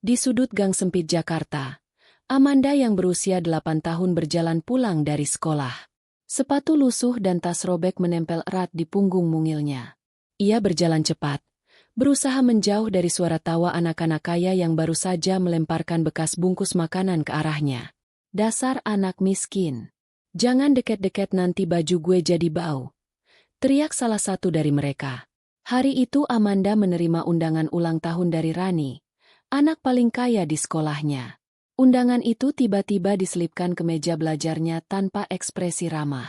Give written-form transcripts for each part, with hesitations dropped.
Di sudut gang sempit Jakarta, Amanda yang berusia 8 tahun berjalan pulang dari sekolah. Sepatu lusuh dan tas robek menempel erat di punggung mungilnya. Ia berjalan cepat, berusaha menjauh dari suara tawa anak-anak kaya yang baru saja melemparkan bekas bungkus makanan ke arahnya. Dasar anak miskin. Jangan deket-deket nanti baju gue jadi bau. Teriak salah satu dari mereka. Hari itu Amanda menerima undangan ulang tahun dari Rani, anak paling kaya di sekolahnya. Undangan itu tiba-tiba diselipkan ke meja belajarnya tanpa ekspresi ramah.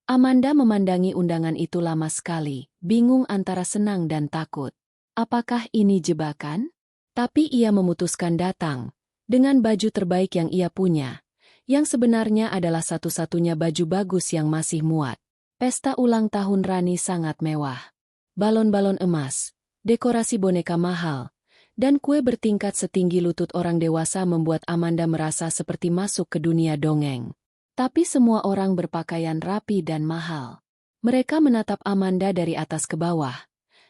Amanda memandangi undangan itu lama sekali, bingung antara senang dan takut. Apakah ini jebakan? Tapi ia memutuskan datang, dengan baju terbaik yang ia punya, yang sebenarnya adalah satu-satunya baju bagus yang masih muat. Pesta ulang tahun Rani sangat mewah. Balon-balon emas, dekorasi boneka mahal, dan kue bertingkat setinggi lutut orang dewasa membuat Amanda merasa seperti masuk ke dunia dongeng. Tapi semua orang berpakaian rapi dan mahal. Mereka menatap Amanda dari atas ke bawah,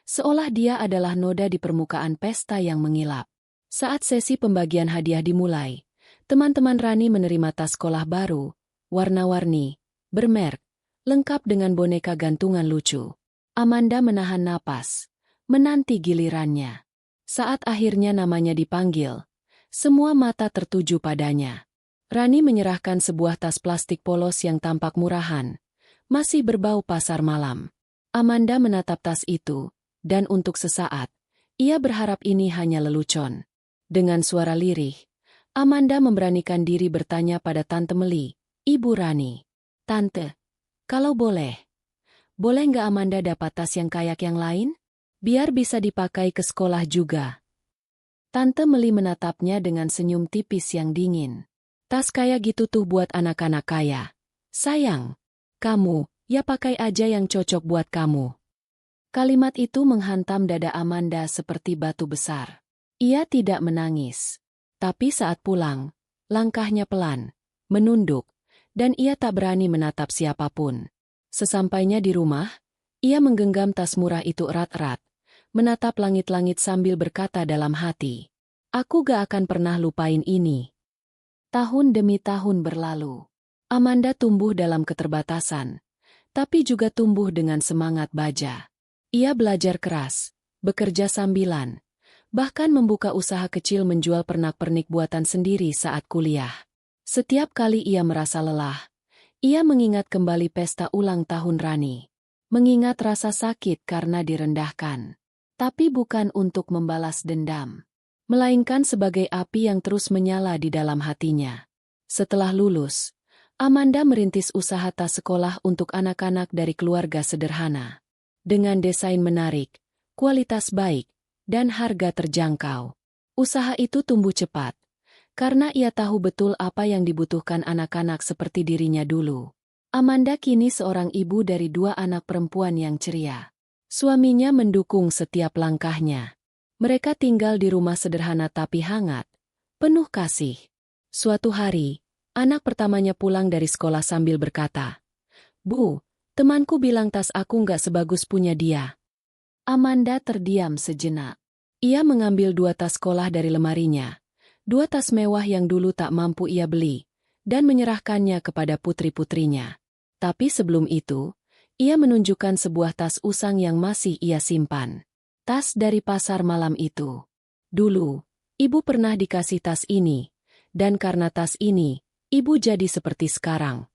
seolah dia adalah noda di permukaan pesta yang mengilap. Saat sesi pembagian hadiah dimulai, teman-teman Rani menerima tas sekolah baru, warna-warni, bermerek, lengkap dengan boneka gantungan lucu. Amanda menahan napas, menanti gilirannya. Saat akhirnya namanya dipanggil, semua mata tertuju padanya. Rani menyerahkan sebuah tas plastik polos yang tampak murahan, masih berbau pasar malam. Amanda menatap tas itu, dan untuk sesaat, ia berharap ini hanya lelucon. Dengan suara lirih, Amanda memberanikan diri bertanya pada Tante Meli, Ibu Rani. Tante, kalau boleh nggak Amanda dapat tas yang kayak yang lain? Biar bisa dipakai ke sekolah juga. Tante Meli menatapnya dengan senyum tipis yang dingin. Tas kayak gitu tuh buat anak-anak kaya. Sayang, kamu, ya pakai aja yang cocok buat kamu. Kalimat itu menghantam dada Amanda seperti batu besar. Ia tidak menangis. Tapi saat pulang, langkahnya pelan, menunduk, dan ia tak berani menatap siapapun. Sesampainya di rumah, ia menggenggam tas murah itu erat-erat, menatap langit-langit sambil berkata dalam hati, aku gak akan pernah lupain ini. Tahun demi tahun berlalu. Amanda tumbuh dalam keterbatasan, tapi juga tumbuh dengan semangat baja. Ia belajar keras, bekerja sambilan, bahkan membuka usaha kecil menjual pernak-pernik buatan sendiri saat kuliah. Setiap kali ia merasa lelah, ia mengingat kembali pesta ulang tahun Rani. Mengingat rasa sakit karena direndahkan. Tapi bukan untuk membalas dendam, melainkan sebagai api yang terus menyala di dalam hatinya. Setelah lulus, Amanda merintis usaha tas sekolah untuk anak-anak dari keluarga sederhana. Dengan desain menarik, kualitas baik, dan harga terjangkau. Usaha itu tumbuh cepat, karena ia tahu betul apa yang dibutuhkan anak-anak seperti dirinya dulu. Amanda kini seorang ibu dari 2 anak perempuan yang ceria. Suaminya mendukung setiap langkahnya. Mereka tinggal di rumah sederhana tapi hangat, penuh kasih. Suatu hari, anak pertamanya pulang dari sekolah sambil berkata, Bu, temanku bilang tas aku nggak sebagus punya dia. Amanda terdiam sejenak. Ia mengambil 2 tas sekolah dari lemarinya. 2 tas mewah yang dulu tak mampu ia beli, dan menyerahkannya kepada putri-putrinya. Tapi sebelum itu, ia menunjukkan sebuah tas usang yang masih ia simpan. Tas dari pasar malam itu. Dulu, ibu pernah dikasih tas ini, dan karena tas ini, ibu jadi seperti sekarang.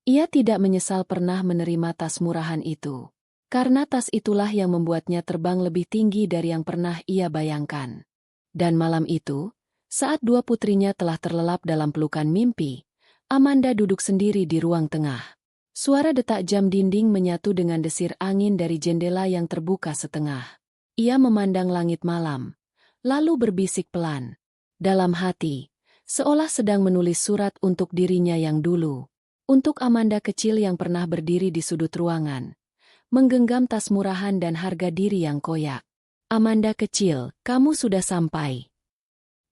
Ia tidak menyesal pernah menerima tas murahan itu, karena tas itulah yang membuatnya terbang lebih tinggi dari yang pernah ia bayangkan. Dan malam itu, saat 2 putrinya telah terlelap dalam pelukan mimpi, Amanda duduk sendiri di ruang tengah. Suara detak jam dinding menyatu dengan desir angin dari jendela yang terbuka setengah. Ia memandang langit malam, lalu berbisik pelan. Dalam hati, seolah sedang menulis surat untuk dirinya yang dulu. Untuk Amanda kecil yang pernah berdiri di sudut ruangan, menggenggam tas murahan dan harga diri yang koyak. Amanda kecil, kamu sudah sampai.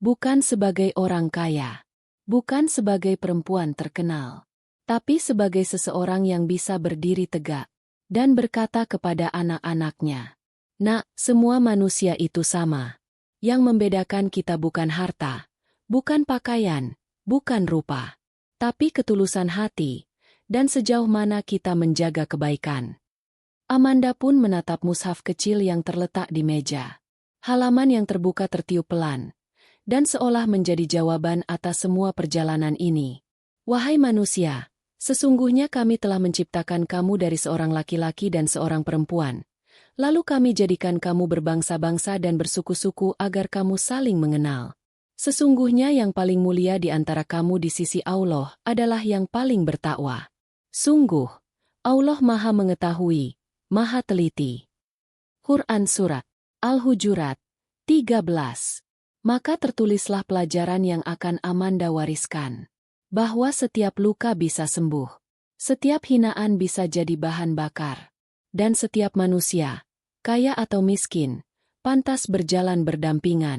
Bukan sebagai orang kaya, bukan sebagai perempuan terkenal, tapi sebagai seseorang yang bisa berdiri tegak dan berkata kepada anak-anaknya, Nak, semua manusia itu sama. Yang membedakan kita bukan harta, bukan pakaian, bukan rupa, tapi ketulusan hati, dan sejauh mana kita menjaga kebaikan. Amanda pun menatap mushaf kecil yang terletak di meja. Halaman yang terbuka tertiup pelan, dan seolah menjadi jawaban atas semua perjalanan ini. Wahai manusia, sesungguhnya kami telah menciptakan kamu dari seorang laki-laki dan seorang perempuan. Lalu kami jadikan kamu berbangsa-bangsa dan bersuku-suku agar kamu saling mengenal. Sesungguhnya yang paling mulia di antara kamu di sisi Allah adalah yang paling bertakwa. Sungguh, Allah Maha Mengetahui, Maha Teliti. Quran Surat Al-Hujurat 13. Maka tertulislah pelajaran yang akan Amanda wariskan. Bahwa setiap luka bisa sembuh. Setiap hinaan bisa jadi bahan bakar. Dan setiap manusia, kaya atau miskin, pantas berjalan berdampingan.